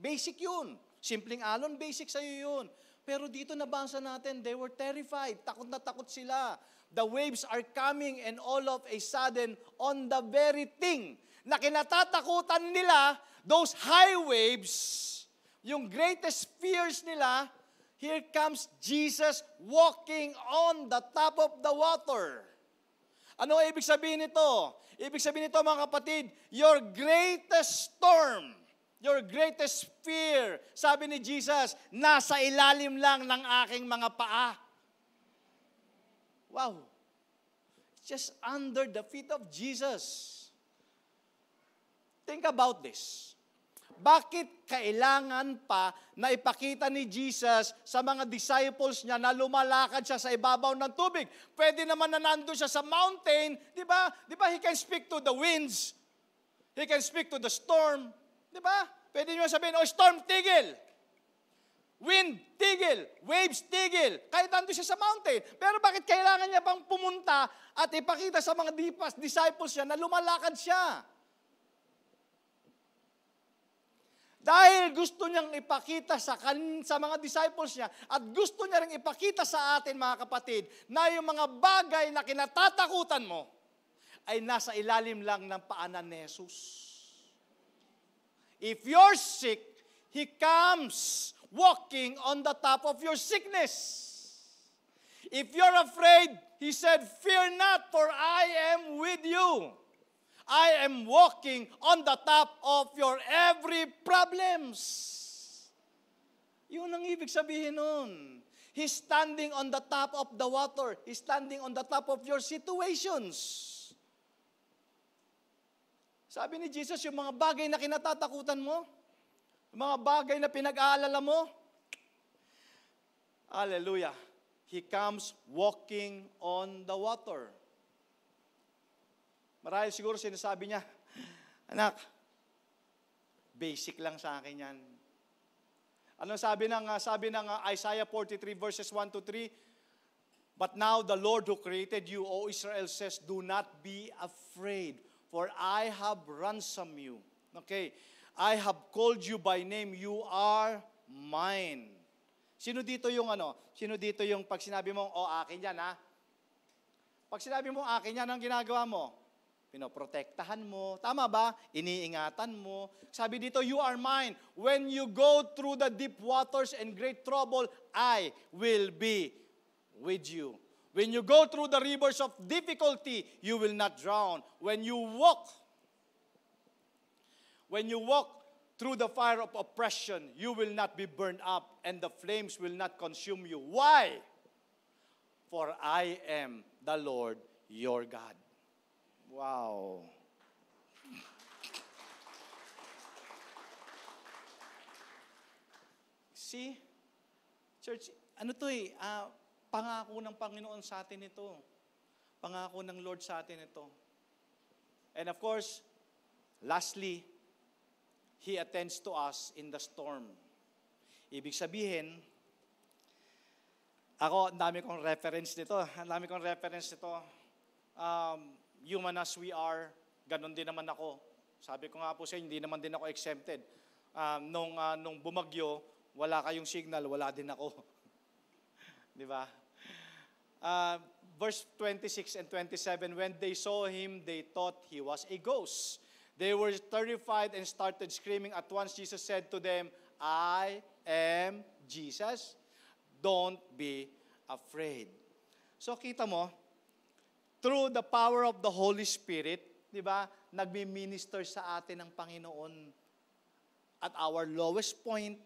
Basic yun. Simpleng alon, basic sa'yo yun. Pero dito nabasa natin, they were terrified. Takot na takot sila. The waves are coming and all of a sudden, on the very thing na kinatatakutan nila, those high waves, yung greatest fears nila, here comes Jesus walking on the top of the water. Ano ibig sabihin nito? Ibig sabihin nito, mga kapatid, your greatest storm, your greatest fear, sabi ni Jesus, nasa ilalim lang ng aking mga paa. Wow. Just under the feet of Jesus. Think about this. Bakit kailangan pa na ipakita ni Jesus sa mga disciples niya na lumalakad siya sa ibabaw ng tubig? Pwede naman na nandun siya sa mountain, di ba? Di ba he can speak to the winds? He can speak to the storm. Di ba? Pwede niyo sabihin, oh storm, tigil. Wind, tigil. Waves, tigil. Kahit nandun siya sa mountain. Pero bakit kailangan niya pang pumunta at ipakita sa mga disciples niya na lumalakad siya? Dahil gusto niyang ipakita sa mga disciples niya at gusto niya rin ipakita sa atin, mga kapatid, na yung mga bagay na kinatatakutan mo ay nasa ilalim lang ng paanan ni Jesus. If you're sick, He comes walking on the top of your sickness. If you're afraid, He said, fear not, for I am with you. I am walking on the top of your every problems. Yun ang ibig sabihin nun. He's standing on the top of the water. He's standing on the top of your situations. Sabi ni Jesus, yung mga bagay na kinatatakutan mo, yung mga bagay na pinag-aalala mo, hallelujah, He comes walking on the water. Marahil siguro sinasabi niya, anak, basic lang sa akin yan. Ano sabi ng Isaiah 43 verses 1 to 3? But now the Lord who created you, O Israel, says, do not be afraid, for I have ransomed you. Okay, I have called you by name, you are mine. Sino dito yung pag sinabi mo, akin yan ha? Pag sinabi mo akin yan, ang ginagawa mo? Pinoprotektahan mo. Tama ba? Iniingatan mo. Sabi dito, you are mine. When you go through the deep waters and great trouble, I will be with you. When you go through the rivers of difficulty, you will not drown. When you walk through the fire of oppression, you will not be burned up, and the flames will not consume you. Why? For I am the Lord your God. Wow. See? Church, pangako ng Panginoon sa atin ito. Pangako ng Lord sa atin ito. And of course, lastly, He attends to us in the storm. Ibig sabihin, ang dami kong reference nito. Human as we are, Ganon din naman ako. Sabi ko nga po sa inyo, hindi naman din ako exempted. Nung bumagyo, wala kayong signal, wala din ako. Di ba? Verse 26 and 27, when they saw him, they thought he was a ghost. They were terrified and started screaming. At once Jesus said to them, I am Jesus. Don't be afraid. So kita mo, through the power of the Holy Spirit, di ba, nagmi-minister sa atin ng Panginoon at our lowest point,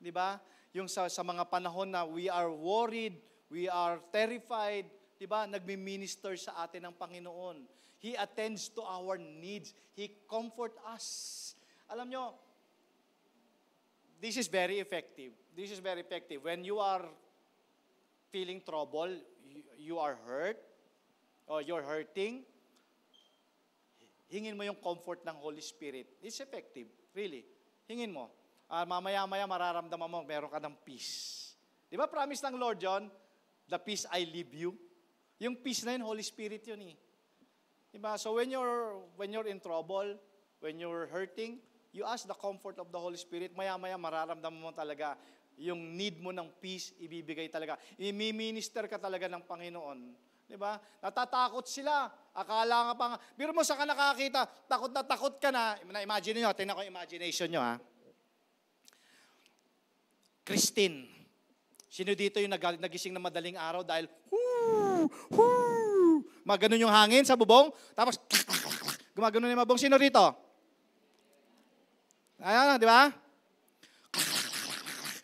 di ba? Yung sa mga panahon na we are worried, we are terrified, di ba? Nagmi-minister sa atin ng Panginoon. He attends to our needs. He comforts us. Alam nyo, this is very effective. This is very effective. When you are feeling trouble, you are hurt, or you're hurting, hingin mo yung comfort ng Holy Spirit. It's effective, really. Hingin mo. Mamaya-maya mararamdaman mo, meron ka ng peace. Di ba promise ng Lord John? The peace I leave you. Yung peace na yun, Holy Spirit yun eh. Diba? So when you're in trouble, when you're hurting, you ask the comfort of the Holy Spirit, maya-maya mararamdaman mo talaga yung need mo ng peace, ibibigay talaga. Imi-minister ka talaga ng Panginoon. Diba? Natatakot sila. Akala nga pa nga. Biro mo sa ka nakakita, takot na takot ka na. Na-imagine nyo, tingnan ko imagination nyo ha. Christine. Sino dito yung nagising na madaling araw dahil, maganon yung hangin sa bubong, tapos gumaganon yung mabong. Sino rito? Ayan, di ba?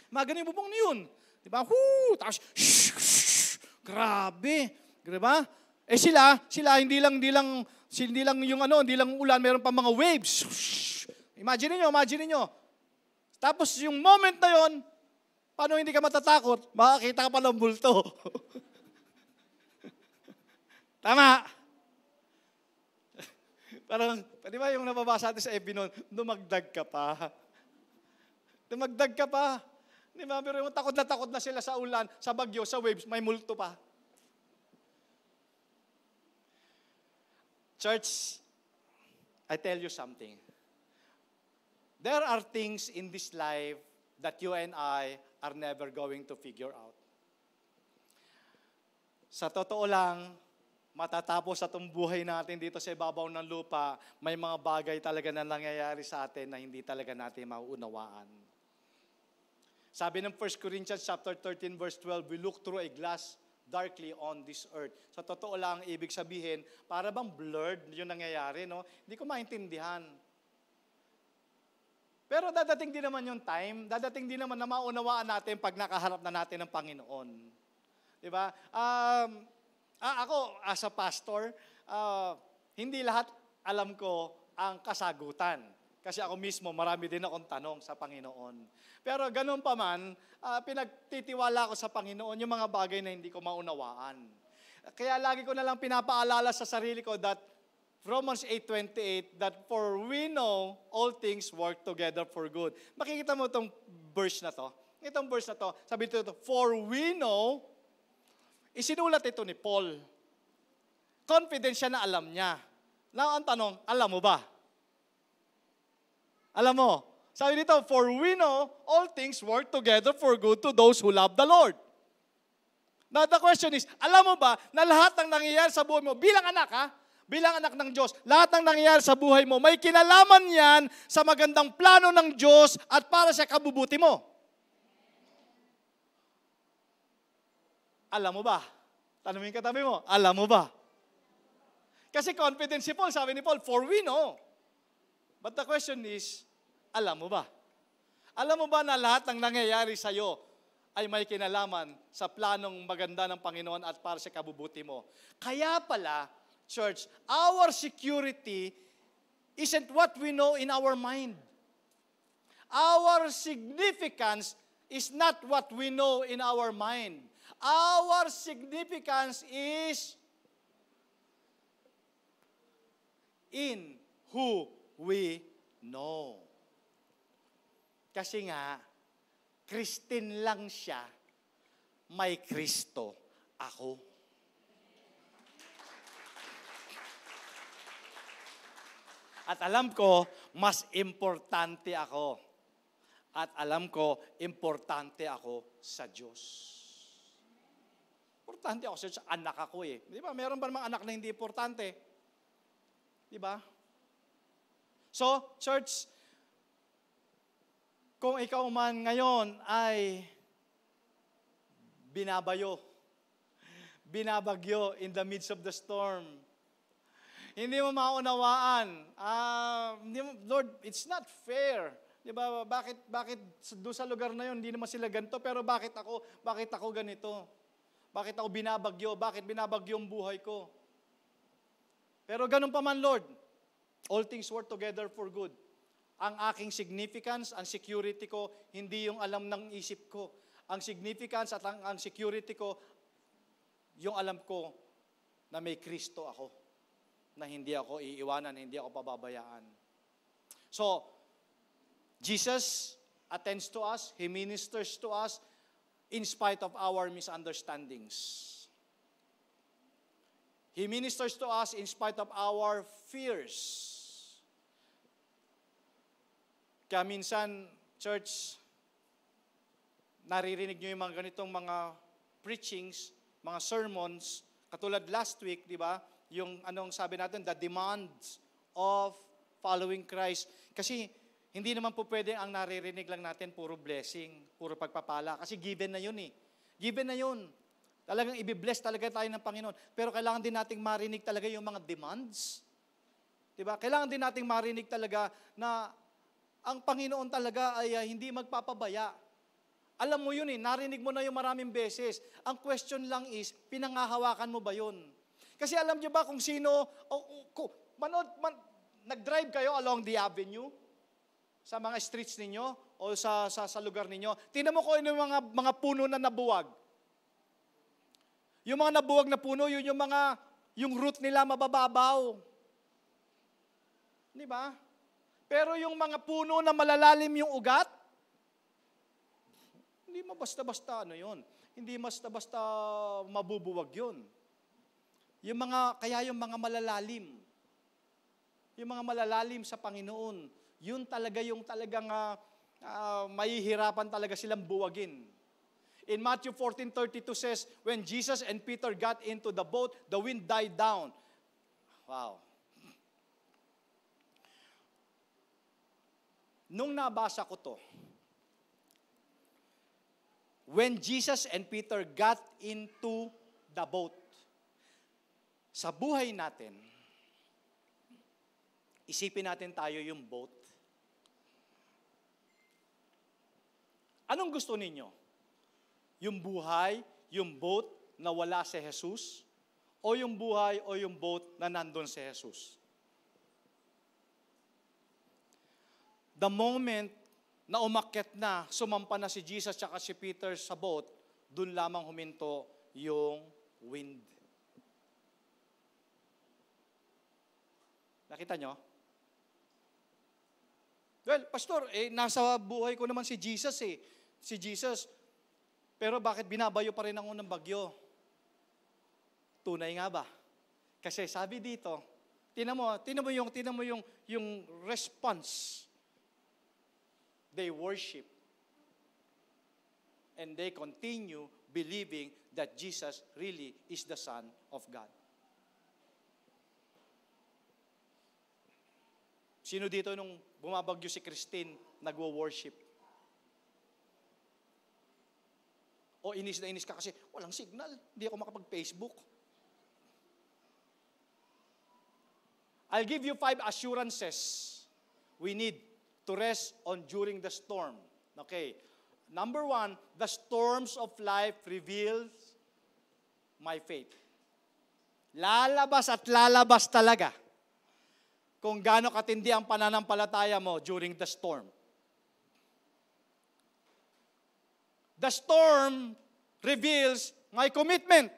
Maganon yung bubong niyon. Di ba? Tapos, grabe. Di ba? Eh sila, hindi lang yung hindi lang ulan, meron pa mga waves. Imagine niyo. Tapos yung moment na yon, paano hindi ka matatakot? Makakita ka pa ng bulto. Tama. Parang, di ba yung nababasa natin sa FB noon, dumagdag ka pa. Di ba? Pero yung takot na sila sa ulan, sa bagyo, sa waves, may multo pa. Church, I tell you something. There are things in this life that you and I are never going to figure out. Sa totoo lang, matatapos sa itong buhay natin dito sa ibabaw ng lupa, may mga bagay talaga na nangyayari sa atin na hindi talaga natin mauunawaan. Sabi ng 1 Corinthians chapter 13 verse 12, we look through a glass darkly on this earth. Sa totoo lang, ibig sabihin, para bang blurred yung nangyayari, no? Hindi ko maintindihan. Pero dadating din naman yung time, dadating din naman na maunawaan natin pag nakaharap na natin ng Panginoon. Diba? Ako, as a pastor, hindi lahat alam ko ang kasagutan. Kasi ako mismo, marami din akong tanong sa Panginoon. Pero ganun pa man, pinagtitiwala ko sa Panginoon yung mga bagay na hindi ko maunawaan. Kaya lagi ko na lang pinapaalala sa sarili ko that Romans 8:28, that for we know all things work together for good. Makikita mo itong verse na to. Itong verse na to, sabi dito, for we know, isinulat ito ni Paul. Confident siya na alam niya. Now, ang tanong, alam mo ba? Alam mo? Sabi dito, for we know all things work together for good to those who love the Lord. Now, the question is, alam mo ba na lahat ng nangyayari sa buhay mo, bilang anak bilang anak ng Diyos, lahat ng nangyayari sa buhay mo, may kinalaman yan sa magandang plano ng Diyos at para sa kabubuti mo. Alam mo ba? Tanungin katabi mo, alam mo ba? Kasi confident si Paul, sabi ni Paul, for we know. But the question is, alam mo ba? Alam mo ba na lahat ng nangyayari sa iyo ay may kinalaman sa planong maganda ng Panginoon at para sa kabubuti mo? Kaya pala, church, our security isn't what we know in our mind. Our significance is not what we know in our mind. Our significance is in who we know. Kasi nga, Christine lang siya, may Kristo ako. At alam ko, mas importante ako. At alam ko, importante ako sa Diyos. Importante ako sa anak ako eh. Di ba? Meron ba namang anak na hindi importante? Di ba? So, church, kung ikaw man ngayon ay binabagyo in the midst of the storm, hindi mo maunawaan. Lord, it's not fair. Di ba? Bakit doon sa lugar na yun, hindi naman sila ganito, pero bakit ako ganito? Bakit ako binabagyo? Bakit binabagyo ang buhay ko? Pero ganun pa man, Lord, all things work together for good. Ang aking significance, ang security ko, hindi yung alam ng isip ko. Ang significance at ang security ko, yung alam ko na may Kristo ako, na hindi ako iiwanan, hindi ako pababayaan. So, Jesus attends to us, He ministers to us in spite of our misunderstandings. He ministers to us in spite of our fears. Kaya minsan, church, naririnig nyo yung mga ganitong mga preachings, mga sermons, katulad last week, di ba? Yung anong sabi natin, the demands of following Christ. Kasi hindi naman po pwede ang naririnig lang natin puro blessing, puro pagpapala. Kasi given na yun eh. Given na yun. Talagang ibibless talaga tayo ng Panginoon. Pero kailangan din nating marinig talaga yung mga demands. Diba? Kailangan din nating marinig talaga na ang Panginoon talaga ay hindi magpapabaya. Alam mo yun eh, narinig mo na yung maraming beses. Ang question lang is, pinangahawakan mo ba yun? Kasi alam nyo ba kung sino, nag-drive kayo along the avenue? Sa mga streets ninyo o sa lugar ninyo. Tingnan mo kung ano yung mga puno na nabuwag. Yung mga nabuwag na puno, yun yung root nila mabababaw. Di ba? Pero yung mga puno na malalalim yung ugat, hindi basta-basta yun. Hindi basta-basta mabubuwag yun. Kaya yung mga malalalim. Yung mga malalalim sa Panginoon, yun talaga yung talagang mahihirapan talaga silang buwagin. In Matthew 14:32 says, when Jesus and Peter got into the boat, the wind died down. Wow. Nung nabasa ko to, when Jesus and Peter got into the boat, sa buhay natin, isipin natin tayo yung boat. Anong gusto ninyo? Yung buhay, yung boat na wala si Jesus? O yung buhay o yung boat na nandun si Jesus? The moment na umakyat na, sumampa na si Jesus at si Peter sa boat, dun lamang huminto yung wind. Nakita nyo? Well, Pastor, nasa buhay ko naman si Jesus eh. Si Jesus. Pero bakit binabayo pa rin ako ng bagyo? Tunay nga ba? Kasi sabi dito, tinan mo yung response. They worship. And they continue believing that Jesus really is the Son of God. Sino dito nung bumabagyo si Christine, nagwo-worship? O inis na inis ka kasi walang signal, hindi ako makapag-Facebook. I'll give you 5 assurances we need to rest on during the storm. Okay. Number 1, the storms of life reveals my faith. Lalabas at lalabas talaga kung gaano katindi ang pananampalataya mo during the storm. The storm reveals my commitment.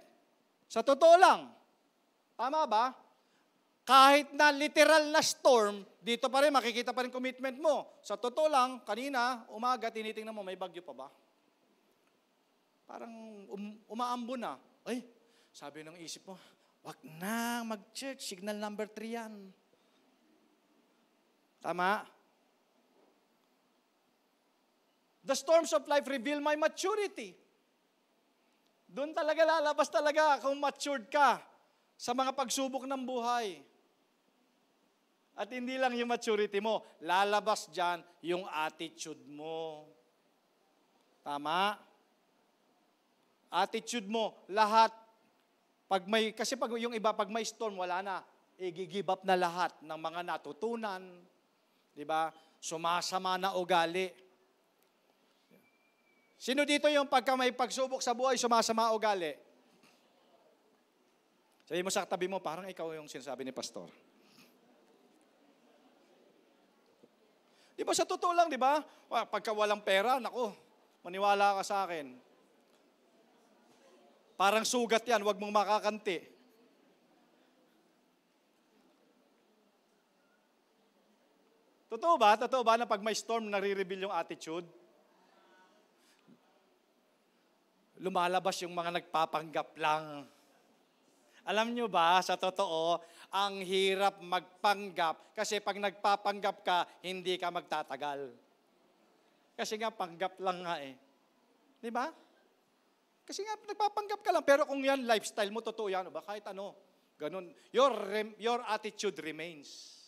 Sa totoo lang. Tama ba? Kahit na literal na storm, dito pa rin, makikita pa rin commitment mo. Sa totoo lang, kanina, umaga, tinitingnan mo, may bagyo pa ba? Parang umaambo na. Ay, sabi ng isip mo, wag na mag-church, signal number 3 yan. Tama? The storms of life reveal my maturity. Doon talaga lalabas talaga kung matured ka sa mga pagsubok ng buhay. At hindi lang yung maturity mo, lalabas dyan yung attitude mo. Tama? Attitude mo, lahat. Kasi pag yung iba, pag may storm, wala na. I-give up na lahat ng mga natutunan. Diba? Sumasama na ugali. Sino dito yung pagka may pagsubok sa buhay, sumasama ugali? Sabi mo sa katabi mo, parang ikaw yung sinasabi ni Pastor. Di ba sa totoo lang, di ba? Pagka walang pera, nako, maniwala ka sa akin. Parang sugat yan, wag mong makakanti. Totoo ba? Totoo ba na pag may storm, nare-reveal yung attitude? Lumalabas yung mga nagpapanggap lang. Alam nyo ba, sa totoo, ang hirap magpanggap kasi pag nagpapanggap ka, hindi ka magtatagal. Kasi nga, panggap lang nga eh. Di ba? Kasi nga, nagpapanggap ka lang. Pero kung yan, lifestyle mo, totoo yan. Ba? Kahit ano, ganun. Your attitude remains.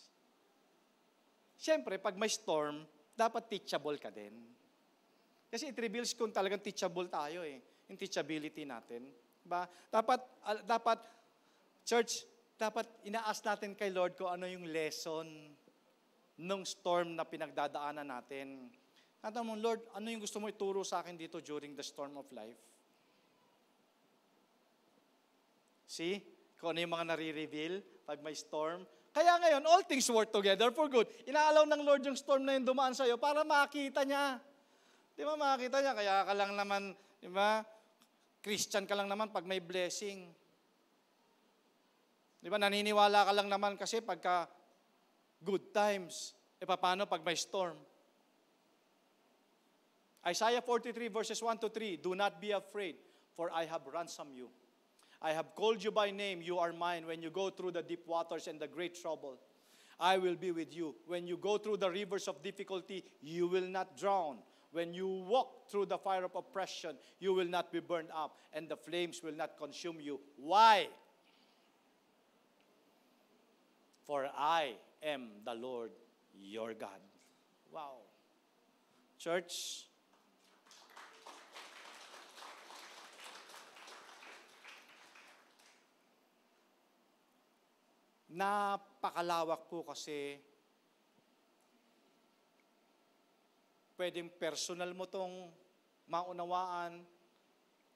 Siyempre, pag may storm, dapat teachable ka din. Kasi it reveals kung talagang teachable tayo eh. Yung teachability natin. Diba? Dapat, church, dapat inaas natin kay Lord kung ano yung lesson nung storm na pinagdadaanan natin. Natanong mo, Lord, ano yung gusto mo ituro sa akin dito during the storm of life? See? Kung ano yung mga nare-reveal pag may storm. Kaya ngayon, all things work together for good. Inaalaw ng Lord yung storm na yung dumaan sa'yo para makita niya. Di ba makita niya? Kaya ka lang naman, di ba? Christian ka lang naman pag may blessing. Di ba? Naniniwala ka lang naman kasi pagka good times. E paano pag may storm? Isaiah 43 verses 1 to 3, do not be afraid, for I have ransomed you. I have called you by name, you are mine. When you go through the deep waters and the great trouble, I will be with you. When you go through the rivers of difficulty, you will not drown. When you walk through the fire of oppression, you will not be burned up, and the flames will not consume you. Why? For I am the Lord your God. Wow. Church, napakalawak po kasi pwedeng personal mo tong maunawaan.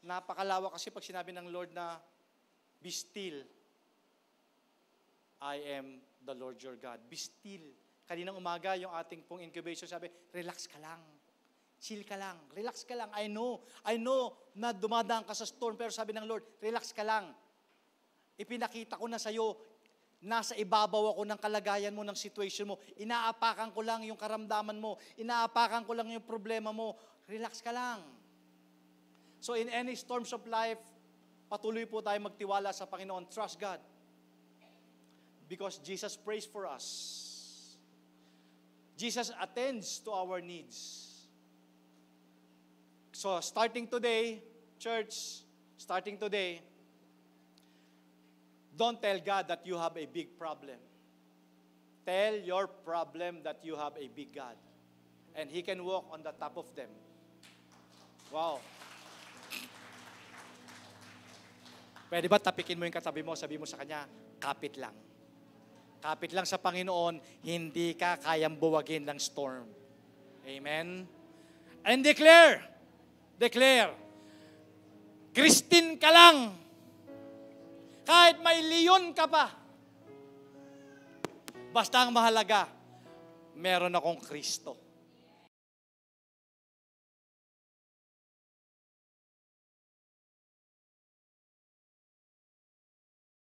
Napakalawak kasi pag sinabi ng Lord na, be still. I am the Lord your God. Be still. Kaninang umaga, yung ating pong incubation, sabi, relax ka lang. Chill ka lang. Relax ka lang. I know na dumadaan ka sa storm, pero sabi ng Lord, relax ka lang. Ipinakita ko na sa'yo, nasa ibabaw ako ng kalagayan mo, ng situation mo. Inaapakan ko lang yung karamdaman mo. Inaapakan ko lang yung problema mo. Relax ka lang. So in any storms of life, patuloy po tayo magtiwala sa Panginoon. Trust God. Because Jesus prays for us. Jesus attends to our needs. So starting today, church, don't tell God that you have a big problem. Tell your problem that you have a big God. And He can walk on the top of them. Wow. Pwede ba tapikin mo yung katabi mo, sabi mo sa kanya, kapit lang. Kapit lang sa Panginoon, hindi ka kayang buwagin ng storm. Amen? And declare, Christine ka lang. Kahit may leon ka pa. Basta ang mahalaga, meron akong Kristo.